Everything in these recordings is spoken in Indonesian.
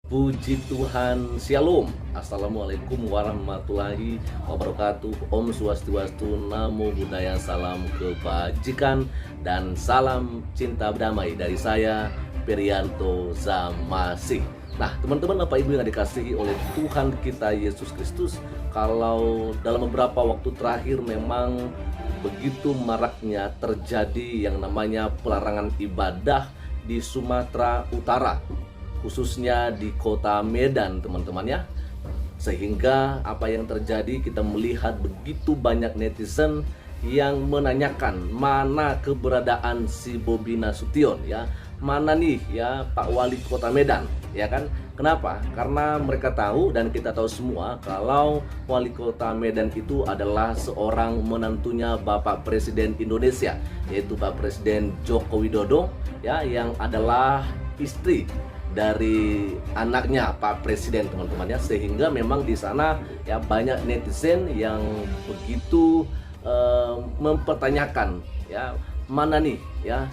Puji Tuhan, Shalom. Assalamualaikum warahmatullahi wabarakatuh. Om Swastiastu, Namo Buddhaya, salam kebajikan dan salam cinta damai dari saya, Perianto Zamasih. Nah, teman-teman, Bapak Ibu yang dikasihi oleh Tuhan kita Yesus Kristus, kalau dalam beberapa waktu terakhir memang begitu maraknya terjadi yang namanya pelarangan ibadah di Sumatera Utara, khususnya di kota Medan, teman-teman ya. Sehingga apa yang terjadi, kita melihat begitu banyak netizen yang menanyakan mana keberadaan si Bobi Nasution ya. Mana nih ya Pak Wali Kota Medan, ya kan? Kenapa? Karena mereka tahu dan kita tahu semua kalau Wali Kota Medan itu adalah seorang menantunya Bapak Presiden Indonesia, yaitu Pak Presiden Joko Widodo ya, yang adalah istri dari anaknya Pak Presiden, teman-teman ya. Sehingga memang di sana ya banyak netizen yang begitu mempertanyakan ya, mana nih ya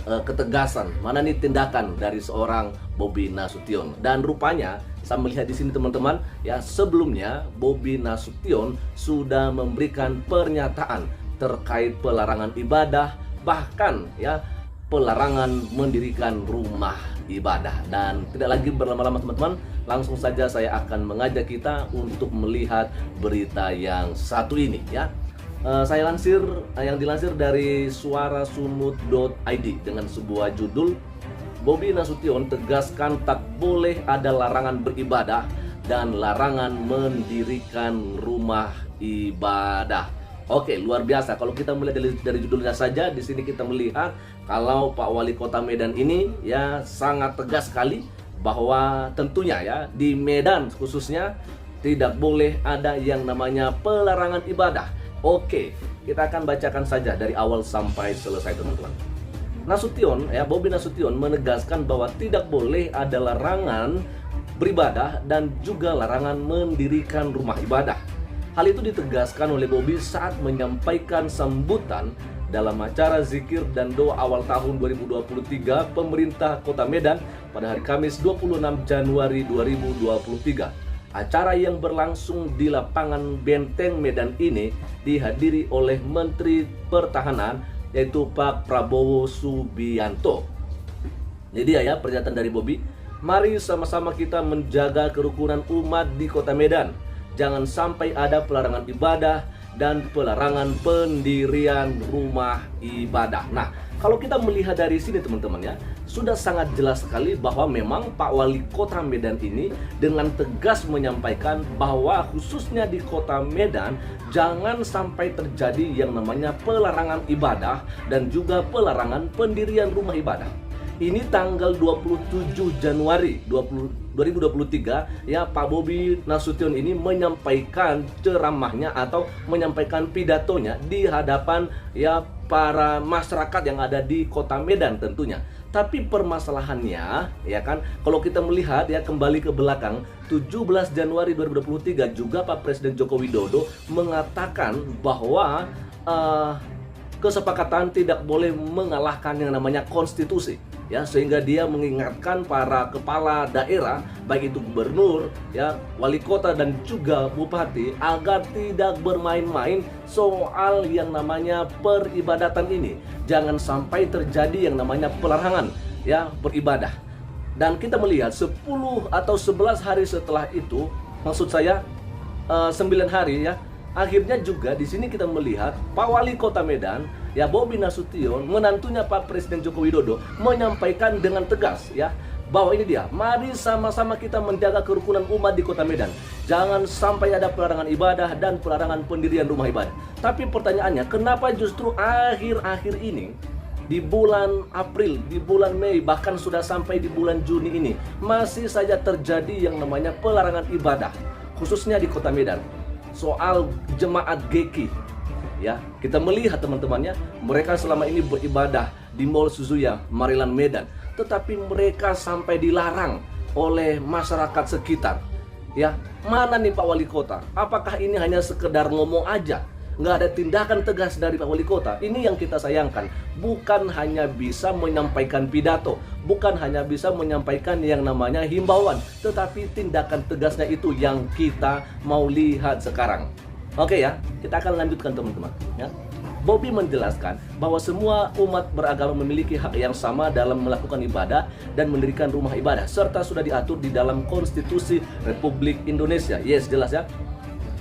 ketegasan, mana nih tindakan dari seorang Bobi Nasution. Dan rupanya saya melihat di sini, teman-teman ya, sebelumnya Bobi Nasution sudah memberikan pernyataan terkait pelarangan ibadah, bahkan ya pelarangan mendirikan rumah ibadah. Dan tidak lagi berlama-lama, teman-teman, langsung saja saya akan mengajak kita untuk melihat berita yang satu ini ya. Saya lansir, yang dilansir dari suarasumut.id dengan sebuah judul, Bobi Nasution tegaskan tak boleh ada larangan beribadah dan larangan mendirikan rumah ibadah. Oke, luar biasa. Kalau kita melihat dari judulnya saja, di sini kita melihat kalau Pak Wali Kota Medan ini ya sangat tegas sekali bahwa tentunya ya di Medan khususnya tidak boleh ada yang namanya pelarangan ibadah. Oke, kita akan bacakan saja dari awal sampai selesai, teman-teman. Nasution ya, Bobi Nasution menegaskan bahwa tidak boleh ada larangan beribadah dan juga larangan mendirikan rumah ibadah. Hal itu ditegaskan oleh Bobi saat menyampaikan sambutan dalam acara zikir dan doa awal tahun 2023 pemerintah Kota Medan pada hari Kamis 26 Januari 2023. Acara yang berlangsung di lapangan Benteng Medan ini dihadiri oleh Menteri Pertahanan, yaitu Pak Prabowo Subianto. Jadi ya pernyataan dari Bobi, mari sama-sama kita menjaga kerukunan umat di Kota Medan. Jangan sampai ada pelarangan ibadah dan pelarangan pendirian rumah ibadah. Nah, kalau kita melihat dari sini, teman-teman ya, sudah sangat jelas sekali bahwa memang Pak Wali Kota Medan ini dengan tegas menyampaikan bahwa khususnya di Kota Medan jangan sampai terjadi yang namanya pelarangan ibadah dan juga pelarangan pendirian rumah ibadah. Ini tanggal 27 Januari 2023 ya, Pak Bobi Nasution ini menyampaikan ceramahnya atau menyampaikan pidatonya di hadapan ya para masyarakat yang ada di Kota Medan tentunya. Tapi permasalahannya ya kan, kalau kita melihat ya kembali ke belakang, 17 Januari 2023 juga Pak Presiden Joko Widodo mengatakan bahwa kesepakatan tidak boleh mengalahkan yang namanya konstitusi ya, sehingga dia mengingatkan para kepala daerah baik itu gubernur ya, wali kota dan juga bupati agar tidak bermain-main soal yang namanya peribadatan ini. Jangan sampai terjadi yang namanya pelarangan ya beribadah. Dan kita melihat 10 atau 11 hari setelah itu, maksud saya 9 hari ya, akhirnya juga di sini kita melihat Pak Wali Kota Medan ya, Bobi Nasution, menantunya Pak Presiden Joko Widodo, menyampaikan dengan tegas ya bahwa ini dia, mari sama-sama kita menjaga kerukunan umat di Kota Medan. Jangan sampai ada pelarangan ibadah dan pelarangan pendirian rumah ibadah. Tapi pertanyaannya, kenapa justru akhir-akhir ini di bulan April, di bulan Mei, bahkan sudah sampai di bulan Juni ini masih saja terjadi yang namanya pelarangan ibadah khususnya di Kota Medan? Soal jemaat GKI ya, kita melihat teman-temannya, mereka selama ini beribadah di Mall Suzuya, Maryland, Medan, tetapi mereka sampai dilarang oleh masyarakat sekitar ya. Mana nih Pak Wali Kota? Apakah ini hanya sekedar ngomong aja? nggak ada tindakan tegas dari Pak Wali Kota. Ini yang kita sayangkan. Bukan hanya bisa menyampaikan pidato, bukan hanya bisa menyampaikan yang namanya himbauan, tetapi tindakan tegasnya itu yang kita mau lihat sekarang. Oke ya, kita akan lanjutkan teman-teman ya. Bobby menjelaskan bahwa semua umat beragama memiliki hak yang sama dalam melakukan ibadah dan mendirikan rumah ibadah, serta sudah diatur di dalam Konstitusi Republik Indonesia. Yes, jelas ya.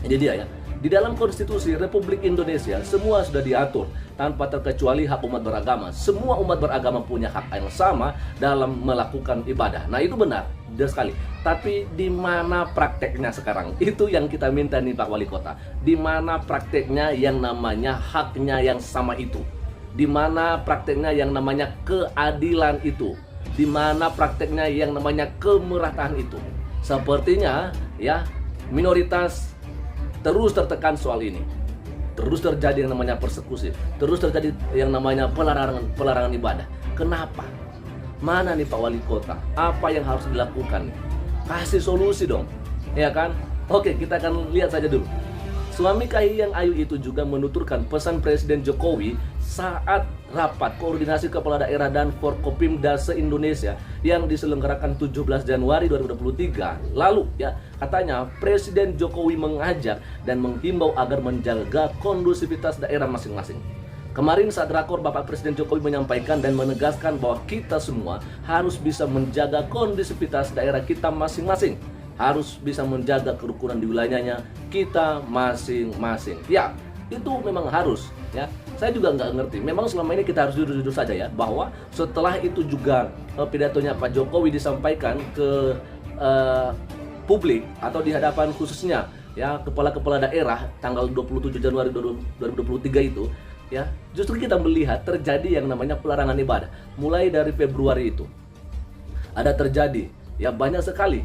Ini dia ya. Di dalam Konstitusi Republik Indonesia semua sudah diatur tanpa terkecuali hak umat beragama. Semua umat beragama punya hak yang sama dalam melakukan ibadah. Nah, itu benar, jelas sekali. Tapi di mana prakteknya sekarang? Itu yang kita minta nih Pak Wali Kota. Di mana prakteknya yang namanya haknya yang sama itu? Di mana prakteknya yang namanya keadilan itu? Di mana prakteknya yang namanya kemerataan itu? Sepertinya ya, minoritas terus tertekan soal ini. Terus terjadi yang namanya persekusi, terus terjadi yang namanya pelarangan ibadah. Kenapa? Mana nih Pak Wali Kota? Apa yang harus dilakukan? Kasih solusi dong, ya kan? Oke, kita akan lihat saja dulu. Suami Kahiyang Ayu itu juga menuturkan pesan Presiden Jokowi saat rapat koordinasi kepala daerah dan Forkopimda se-Indonesia yang diselenggarakan 17 Januari 2023 lalu ya. Katanya Presiden Jokowi mengajak dan menghimbau agar menjaga kondusivitas daerah masing-masing. Kemarin saat rakor, Bapak Presiden Jokowi menyampaikan dan menegaskan bahwa kita semua harus bisa menjaga kondusivitas daerah kita masing-masing, harus bisa menjaga kerukunan di wilayahnya kita masing-masing. Ya, itu memang harus ya. Saya juga nggak ngerti. Memang selama ini kita harus jujur-jujur saja ya, bahwa setelah itu juga pidatonya Pak Jokowi disampaikan ke publik atau di hadapan khususnya ya kepala-kepala daerah tanggal 27 Januari 2023 itu ya, justru kita melihat terjadi yang namanya pelarangan ibadah. Mulai dari Februari itu ada terjadi ya, banyak sekali.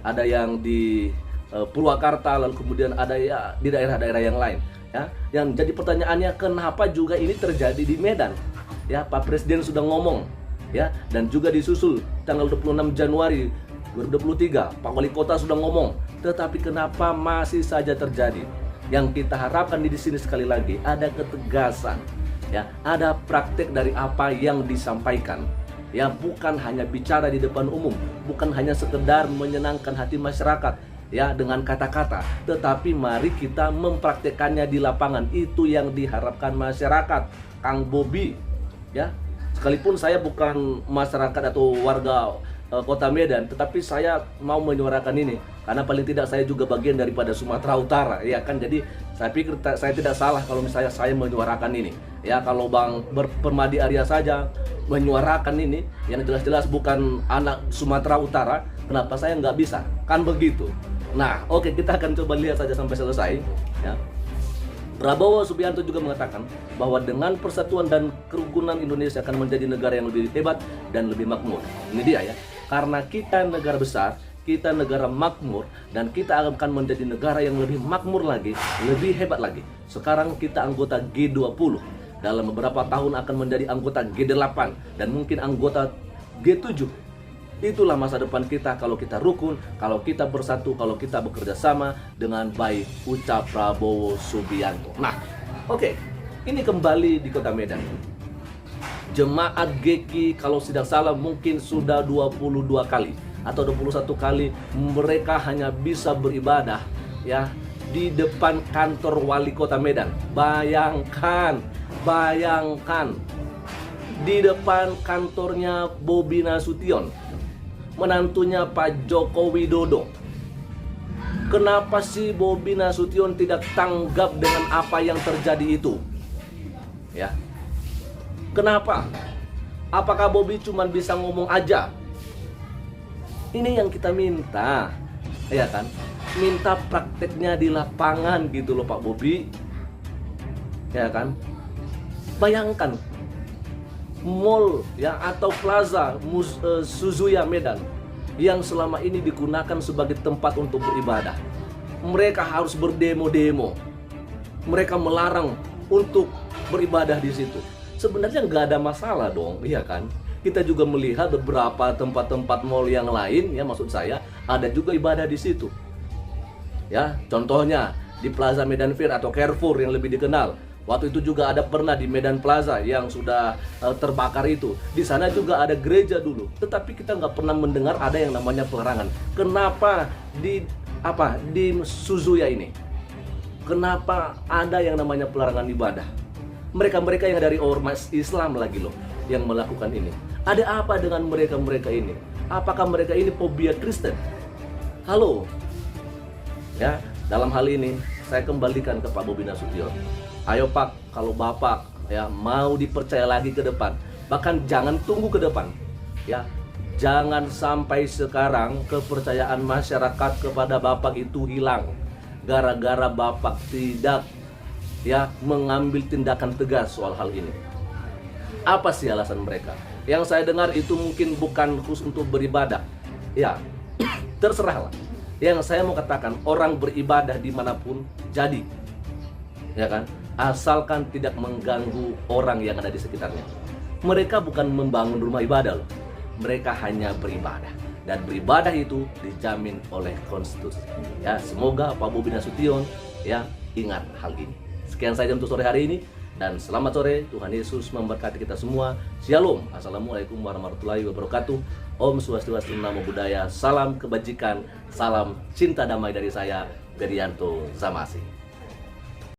Ada yang di Purwakarta, lalu kemudian ada ya di daerah-daerah yang lain ya. Yang jadi pertanyaannya, kenapa juga ini terjadi di Medan? Ya, Pak Presiden sudah ngomong ya, dan juga disusul tanggal 26 Januari 2023 Pak Wali Kota sudah ngomong, tetapi kenapa masih saja terjadi? Yang kita harapkan di sini sekali lagi ada ketegasan ya, ada praktek dari apa yang disampaikan. Ya, bukan hanya bicara di depan umum, bukan hanya sekedar menyenangkan hati masyarakat ya dengan kata-kata, tetapi mari kita mempraktekannya di lapangan. Itu yang diharapkan masyarakat, Kang Bobby ya. Sekalipun saya bukan masyarakat atau warga Kota Medan, tetapi saya mau menyuarakan ini karena paling tidak saya juga bagian daripada Sumatera Utara ya kan. Jadi saya pikir saya tidak salah kalau misalnya saya menyuarakan ini ya. Kalau Bang Permadi Arya saja menyuarakan ini yang jelas-jelas bukan anak Sumatera Utara, kenapa saya nggak bisa? Kan begitu. Nah, oke, kita akan coba lihat saja sampai selesai ya. Prabowo Subianto juga mengatakan bahwa dengan persatuan dan kerukunan Indonesia akan menjadi negara yang lebih hebat dan lebih makmur. Ini dia ya. Karena kita negara besar, kita negara makmur, dan kita akan menjadi negara yang lebih makmur lagi, lebih hebat lagi. Sekarang kita anggota G20. Dalam beberapa tahun akan menjadi anggota G8 dan mungkin anggota G7. Itulah masa depan kita kalau kita rukun, kalau kita bersatu, kalau kita bekerja sama dengan baik, ucap Prabowo Subianto. Nah, oke, ini kembali di Kota Medan. Jemaat GKI kalau tidak salah mungkin sudah 22 kali atau 21 kali mereka hanya bisa beribadah ya di depan kantor Wali Kota Medan. Bayangkan di depan kantornya Bobi Nasution, menantunya Pak Joko Widodo. Kenapa sih Bobi Nasution tidak tanggap dengan apa yang terjadi itu? Ya. Kenapa? Apakah Bobi cuma bisa ngomong aja? Ini yang kita minta, ya kan? Minta prakteknya di lapangan gitu loh Pak Bobi, ya kan? Bayangkan mall ya atau plaza Suzuya Medan yang selama ini digunakan sebagai tempat untuk beribadah, mereka harus berdemo-demo, mereka melarang untuk beribadah di situ. Sebenarnya nggak ada masalah dong, iya kan? Kita juga melihat beberapa tempat-tempat mall yang lain, ya maksud saya ada juga ibadah di situ. Ya, contohnya di Plaza Medan Fair atau Carrefour yang lebih dikenal, Waktu itu juga ada pernah di Medan Plaza yang sudah terbakar itu. Di sana juga ada gereja dulu. Tetapi kita nggak pernah mendengar ada yang namanya pelarangan. Kenapa di Suzuya ini? Kenapa ada yang namanya pelarangan ibadah? Mereka-mereka yang dari ormas Islam lagi loh yang melakukan ini. Ada apa dengan mereka-mereka ini? Apakah mereka ini fobia Kristen? Halo. Ya, dalam hal ini saya kembalikan ke Pak Bobi Nasution. Ayo Pak, kalau Bapak ya mau dipercaya lagi ke depan, bahkan jangan tunggu ke depan. Ya, jangan sampai sekarang kepercayaan masyarakat kepada Bapak itu hilang gara-gara Bapak tidak ya mengambil tindakan tegas soal hal ini. Apa sih alasan mereka? Yang saya dengar itu mungkin bukan khusus untuk beribadah. Ya, terserahlah. Yang saya mau katakan, orang beribadah dimanapun jadi, ya kan? Asalkan tidak mengganggu orang yang ada di sekitarnya. Mereka bukan membangun rumah ibadah loh. Mereka hanya beribadah. Dan beribadah itu dijamin oleh konstitusi. Ya, semoga Pak Bobi Nasution ya ingat hal ini. Sekian saja untuk sore hari ini. Dan selamat sore, Tuhan Yesus memberkati kita semua. Shalom, assalamualaikum warahmatullahi wabarakatuh. Om Swastiastu, Namo Buddhaya, salam kebajikan, salam cinta damai dari saya, Berianto Zamasi.